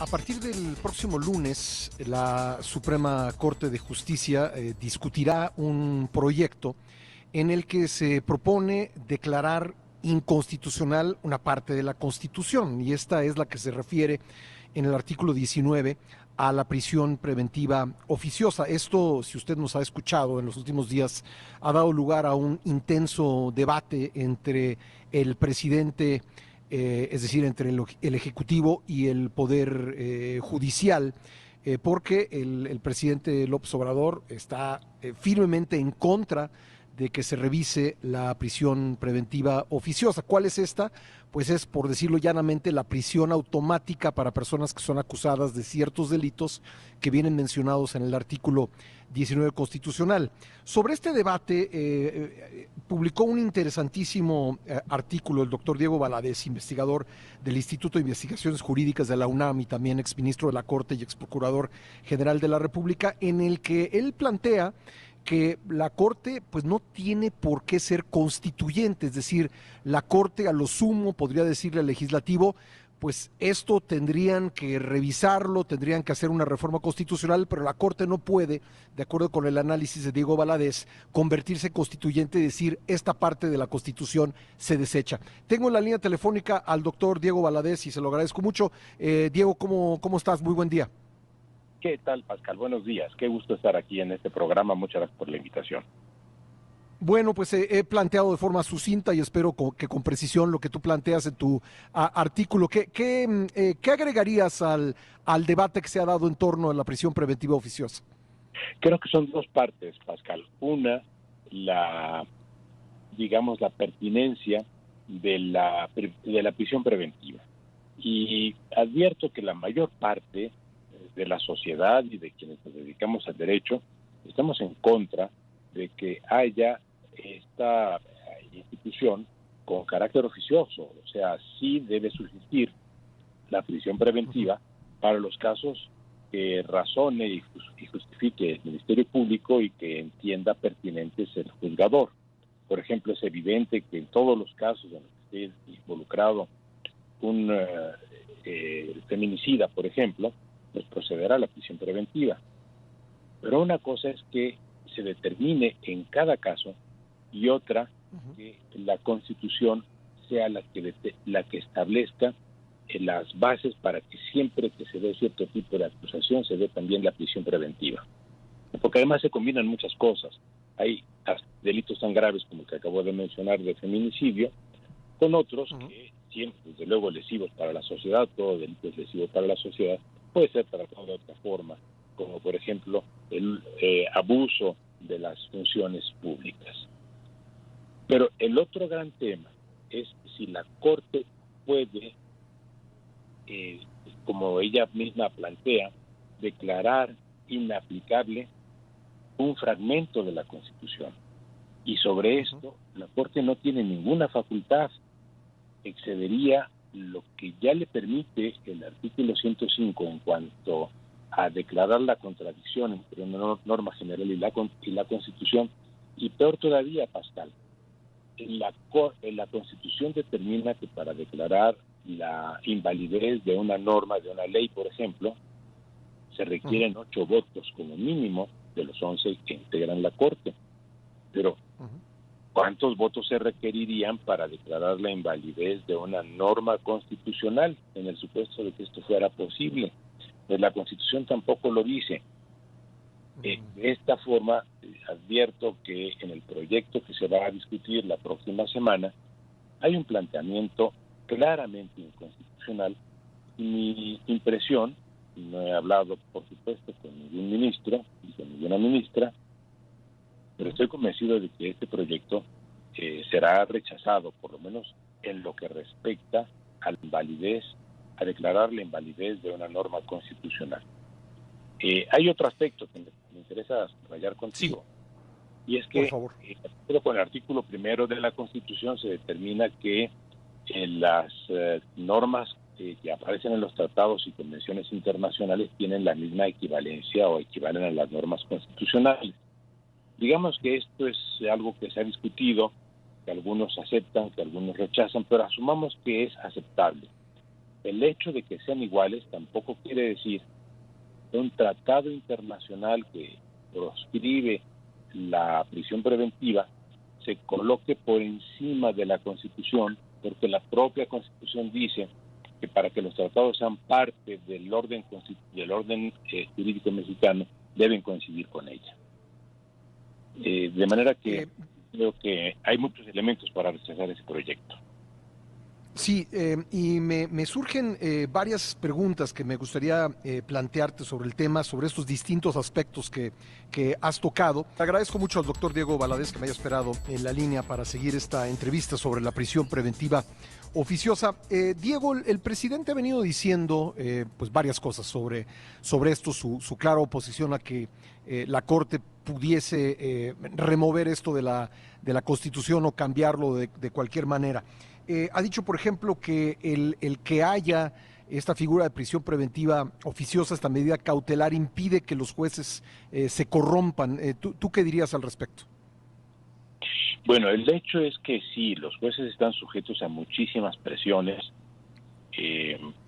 A partir del próximo lunes, la Suprema Corte de Justicia discutirá un proyecto en el que se propone declarar inconstitucional una parte de la Constitución, y esta es la que se refiere en el artículo 19 a la prisión preventiva oficiosa. Esto, si usted nos ha escuchado en los últimos días, ha dado lugar a un intenso debate entre el presidente, es decir, entre el Ejecutivo y el Poder Judicial, porque el presidente López Obrador está firmemente en contra de que se revise la prisión preventiva oficiosa. ¿Cuál es esta? Pues es, por decirlo llanamente, la prisión automática para personas que son acusadas de ciertos delitos que vienen mencionados en el artículo 19 constitucional. Sobre este debate, publicó un interesantísimo artículo el doctor Diego Valadez, investigador del Instituto de Investigaciones Jurídicas de la UNAM y también exministro de la Corte y exprocurador general de la República, en el que él plantea que la Corte pues no tiene por qué ser constituyente, es decir, la Corte a lo sumo podría decirle al legislativo, pues esto tendrían que revisarlo, tendrían que hacer una reforma constitucional, pero la Corte no puede, de acuerdo con el análisis de Diego Valadez, convertirse en constituyente y decir esta parte de la Constitución se desecha. Tengo en la línea telefónica al doctor Diego Valadez y se lo agradezco mucho. Diego, ¿cómo estás? Muy buen día. ¿Qué tal, Pascal? Buenos días. Qué gusto estar aquí en este programa. Muchas gracias por la invitación. Bueno, pues he planteado de forma sucinta y espero que con precisión lo que tú planteas en tu artículo. ¿Qué agregarías al debate que se ha dado en torno a la prisión preventiva oficiosa? Creo que son dos partes, Pascal. Una, la pertinencia de la prisión preventiva. Y advierto que la mayor parte de la sociedad y de quienes nos dedicamos al derecho estamos en contra de que haya esta institución con carácter oficioso. O sea, sí debe subsistir la prisión preventiva para los casos que razone y justifique el Ministerio Público y que entienda pertinentes el juzgador. Por ejemplo, es evidente que en todos los casos en los que esté involucrado un feminicida, por ejemplo, pues procederá a la prisión preventiva. Pero una cosa es que se determine en cada caso y otra que la Constitución sea la que establezca las bases para que siempre que se dé cierto tipo de acusación se dé también la prisión preventiva. Porque además se combinan muchas cosas. Hay delitos tan graves como el que acabo de mencionar de feminicidio, con otros que siempre, desde luego, lesivos para la sociedad. Todo delito es lesivo para la sociedad, puede ser tratado de otra forma, como por ejemplo el abuso de las funciones públicas. Pero el otro gran tema es si la Corte puede, como ella misma plantea, declarar inaplicable un fragmento de la Constitución. Y sobre esto, la Corte no tiene ninguna facultad. Excedería lo que ya le permite el artículo 105 en cuanto a declarar la contradicción entre una norma general y la Constitución. Y peor todavía, Pascal, la Constitución determina que para declarar la invalidez de una norma, de una ley, por ejemplo, se requieren 8 votos como mínimo de los 11 que integran la Corte. Pero, ¿cuántos votos se requerirían para declarar la invalidez de una norma constitucional en el supuesto de que esto fuera posible? Pues la Constitución tampoco lo dice. De esta forma, advierto que en el proyecto que se va a discutir la próxima semana hay un planteamiento claramente inconstitucional y mi impresión, no he hablado por supuesto con ningún ministro y con ninguna ministra, pero estoy convencido de que este proyecto será rechazado, por lo menos en lo que respecta a la invalidez, a declarar la invalidez de una norma constitucional. Hay otro aspecto que me interesa subrayar contigo, y es Por que, favor. con el artículo primero de la Constitución se determina que las normas que aparecen en los tratados y convenciones internacionales tienen la misma equivalencia o equivalen a las normas constitucionales. Digamos que esto es algo que se ha discutido, que algunos aceptan, que algunos rechazan, pero asumamos que es aceptable. El hecho de que sean iguales tampoco quiere decir que un tratado internacional que proscribe la prisión preventiva se coloque por encima de la Constitución, porque la propia Constitución dice que para que los tratados sean parte del orden jurídico mexicano, deben coincidir con ella. De manera que creo que hay muchos elementos para rechazar ese proyecto. Sí, y me surgen varias preguntas que me gustaría plantearte sobre el tema, sobre estos distintos aspectos que has tocado. Te agradezco mucho al doctor Diego Valadez que me haya esperado en la línea para seguir esta entrevista sobre la prisión preventiva oficiosa. Diego, el presidente ha venido diciendo pues varias cosas sobre esto, su clara oposición a que la Corte pudiese remover esto de la Constitución o cambiarlo de cualquier manera. Ha dicho, por ejemplo, que el que haya esta figura de prisión preventiva oficiosa, esta medida cautelar, impide que los jueces se corrompan. ¿Tú qué dirías al respecto? Bueno, el hecho es que sí, los jueces están sujetos a muchísimas presiones,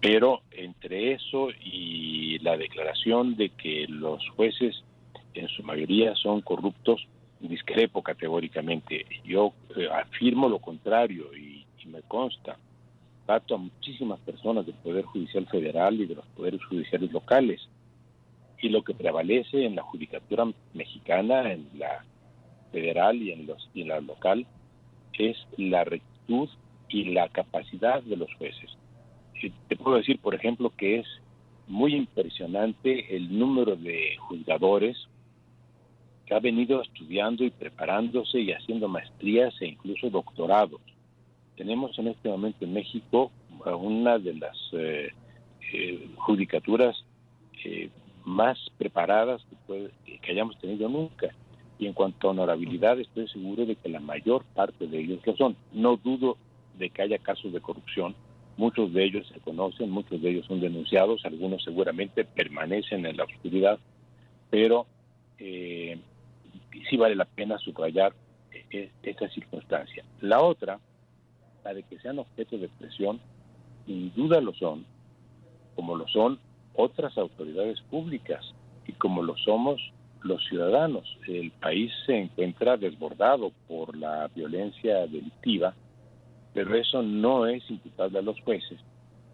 pero entre eso y la declaración de que los jueces en su mayoría son corruptos, discrepo categóricamente. Yo afirmo lo contrario y me consta. Trato a muchísimas personas del Poder Judicial Federal y de los poderes judiciales locales, y lo que prevalece en la judicatura mexicana, en la federal y en la local, es la rectitud y la capacidad de los jueces. Te puedo decir, por ejemplo, que es muy impresionante el número de juzgadores que ha venido estudiando y preparándose y haciendo maestrías e incluso doctorados. Tenemos en este momento en México una de las judicaturas más preparadas que hayamos tenido nunca. Y en cuanto a honorabilidad, estoy seguro de que la mayor parte de ellos lo son. No dudo de que haya casos de corrupción. Muchos de ellos se conocen, muchos de ellos son denunciados, algunos seguramente permanecen en la oscuridad, pero sí vale la pena subrayar esta circunstancia. La otra, la de que sean objeto de presión, sin duda lo son, como lo son otras autoridades públicas y como lo somos los ciudadanos. El país se encuentra desbordado por la violencia delictiva, pero eso no es imputable a los jueces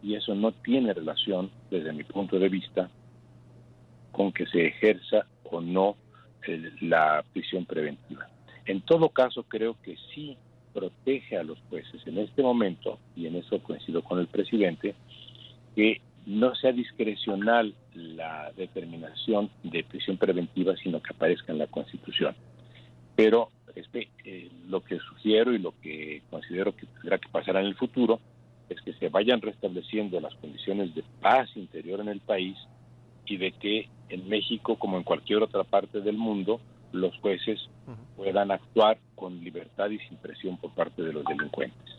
y eso no tiene relación, desde mi punto de vista, con que se ejerza o no la prisión preventiva. En todo caso, creo que sí protege a los jueces en este momento, y en eso coincido con el presidente, que no sea discrecional la determinación de prisión preventiva, sino que aparezca en la Constitución. Pero lo que sugiero y lo que considero que tendrá que pasar en el futuro es que se vayan restableciendo las condiciones de paz interior en el país y de que en México, como en cualquier otra parte del mundo, los jueces puedan actuar con libertad y sin presión por parte de los delincuentes.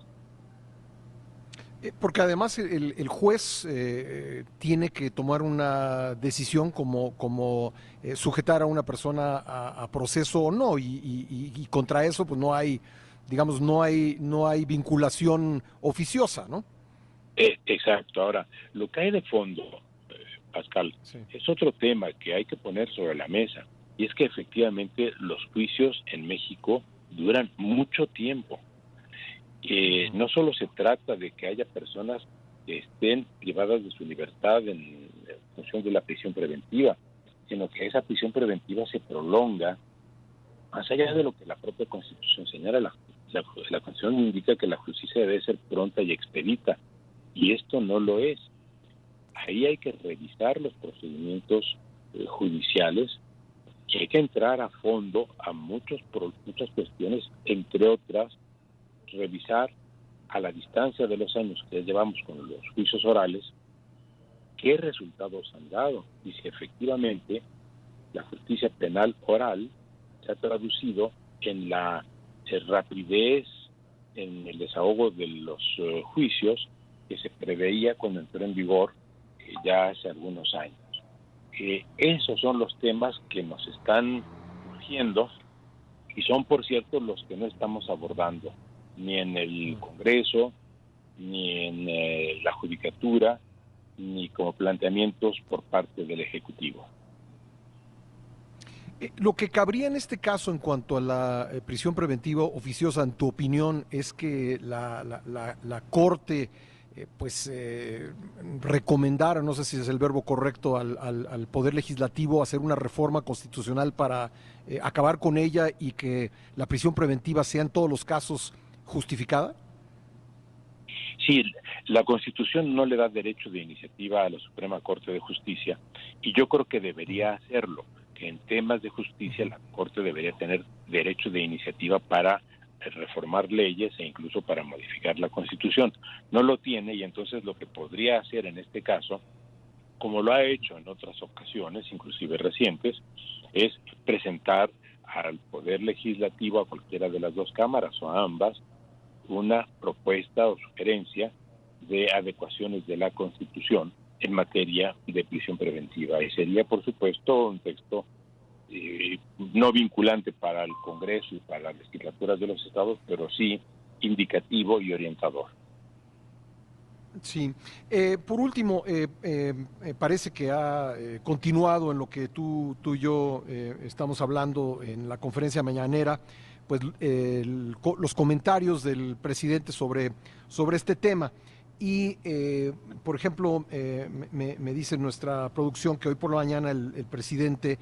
Porque además el juez tiene que tomar una decisión como sujetar a una persona a proceso o no, y contra eso pues no hay, digamos, no hay vinculación oficiosa, ¿no? Exacto. Ahora, lo que hay de fondo, Pascal, sí, es otro tema que hay que poner sobre la mesa, y es que efectivamente los juicios en México duran mucho tiempo. No solo se trata de que haya personas que estén privadas de su libertad en función de la prisión preventiva, sino que esa prisión preventiva se prolonga más allá de lo que la propia Constitución señala. La Constitución indica que la justicia debe ser pronta y expedita, y esto no lo es. Ahí hay que revisar los procedimientos judiciales y hay que entrar a fondo a muchas cuestiones, entre otras, revisar a la distancia de los años que llevamos con los juicios orales, qué resultados han dado y si efectivamente la justicia penal oral se ha traducido en la rapidez, en el desahogo de los juicios que se preveía cuando entró en vigor ya hace algunos años. Esos son los temas que nos están surgiendo y son, por cierto, los que no estamos abordando ni en el Congreso, ni en la judicatura, ni como planteamientos por parte del Ejecutivo. Lo que cabría en este caso en cuanto a la prisión preventiva oficiosa, en tu opinión, es que la Corte recomendara, no sé si es el verbo correcto, al Poder Legislativo hacer una reforma constitucional para acabar con ella y que la prisión preventiva sea en todos los casos justificada. Sí, la Constitución no le da derecho de iniciativa a la Suprema Corte de Justicia y yo creo que debería hacerlo, que en temas de justicia la Corte debería tener derecho de iniciativa para reformar leyes e incluso para modificar la Constitución. No lo tiene y entonces lo que podría hacer en este caso, como lo ha hecho en otras ocasiones, inclusive recientes, es presentar al Poder Legislativo, a cualquiera de las dos cámaras o a ambas, una propuesta o sugerencia de adecuaciones de la Constitución en materia de prisión preventiva. Y sería, por supuesto, un texto no vinculante para el Congreso y para las legislaturas de los estados, pero sí indicativo y orientador. Sí. Por último, parece que ha continuado en lo que tú y yo estamos hablando en la conferencia mañanera, pues los comentarios del presidente sobre este tema. Y, por ejemplo, me dice nuestra producción que hoy por la mañana el presidente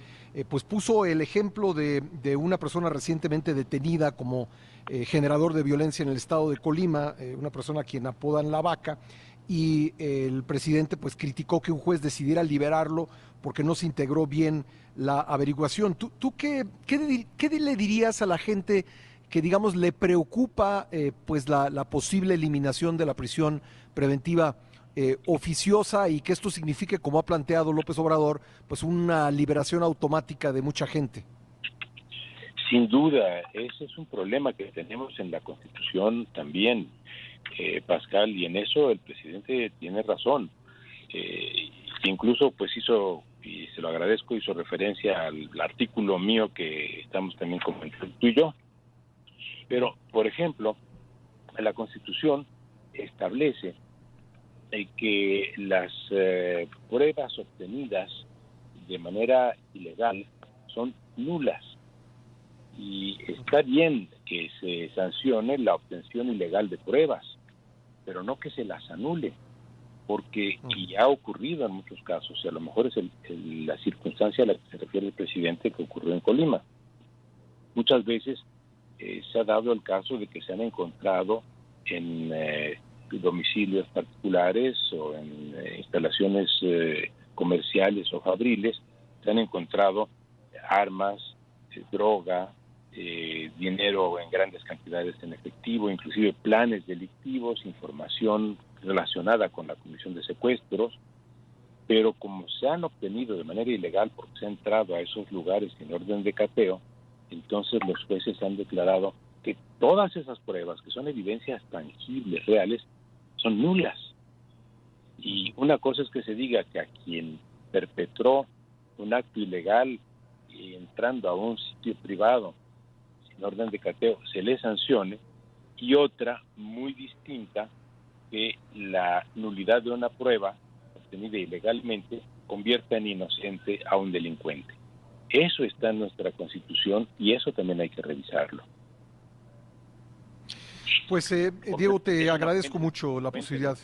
pues puso el ejemplo de una persona recientemente detenida como generador de violencia en el estado de Colima, una persona a quien apodan La Vaca, y el presidente pues criticó que un juez decidiera liberarlo porque no se integró bien la averiguación. ¿Tú qué le dirías a la gente que, digamos, le preocupa pues la posible eliminación de la prisión preventiva oficiosa y que esto signifique, como ha planteado López Obrador, pues una liberación automática de mucha gente? Sin duda, ese es un problema que tenemos en la Constitución también, Pascal, y en eso el presidente tiene razón. Incluso pues hizo, y se lo agradezco, hizo referencia al artículo mío que estamos también comentando tú y yo. Pero, por ejemplo, la Constitución establece que las pruebas obtenidas de manera ilegal son nulas. Y está bien que se sancione la obtención ilegal de pruebas, pero no que se las anule, porque y ha ocurrido en muchos casos, y a lo mejor es la circunstancia a la que se refiere el presidente que ocurrió en Colima. Muchas veces se ha dado el caso de que se han encontrado en domicilios particulares o en instalaciones comerciales o fabriles, se han encontrado armas, droga, dinero en grandes cantidades en efectivo, inclusive planes delictivos, información relacionada con la comisión de secuestros, pero como se han obtenido de manera ilegal porque se ha entrado a esos lugares en orden de cateo, entonces los jueces han declarado que todas esas pruebas, que son evidencias tangibles, reales, son nulas. Y una cosa es que se diga que a quien perpetró un acto ilegal entrando a un sitio privado sin orden de cateo se le sancione, y otra muy distinta, que la nulidad de una prueba obtenida ilegalmente convierta en inocente a un delincuente. Eso está en nuestra Constitución y eso también hay que revisarlo. Pues Diego, te agradezco mucho la posibilidad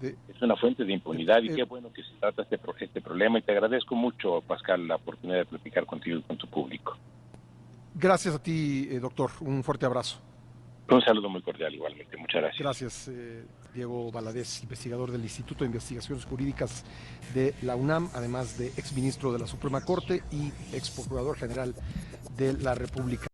de... Es una fuente de impunidad y qué bueno que se trata este problema, y te agradezco mucho, Pascal, la oportunidad de platicar contigo y con tu público. Gracias a ti, doctor. Un fuerte abrazo. Un saludo muy cordial igualmente. Muchas gracias. Gracias, Diego Valadez, investigador del Instituto de Investigaciones Jurídicas de la UNAM, además de exministro de la Suprema Corte y ex procurador general de la República.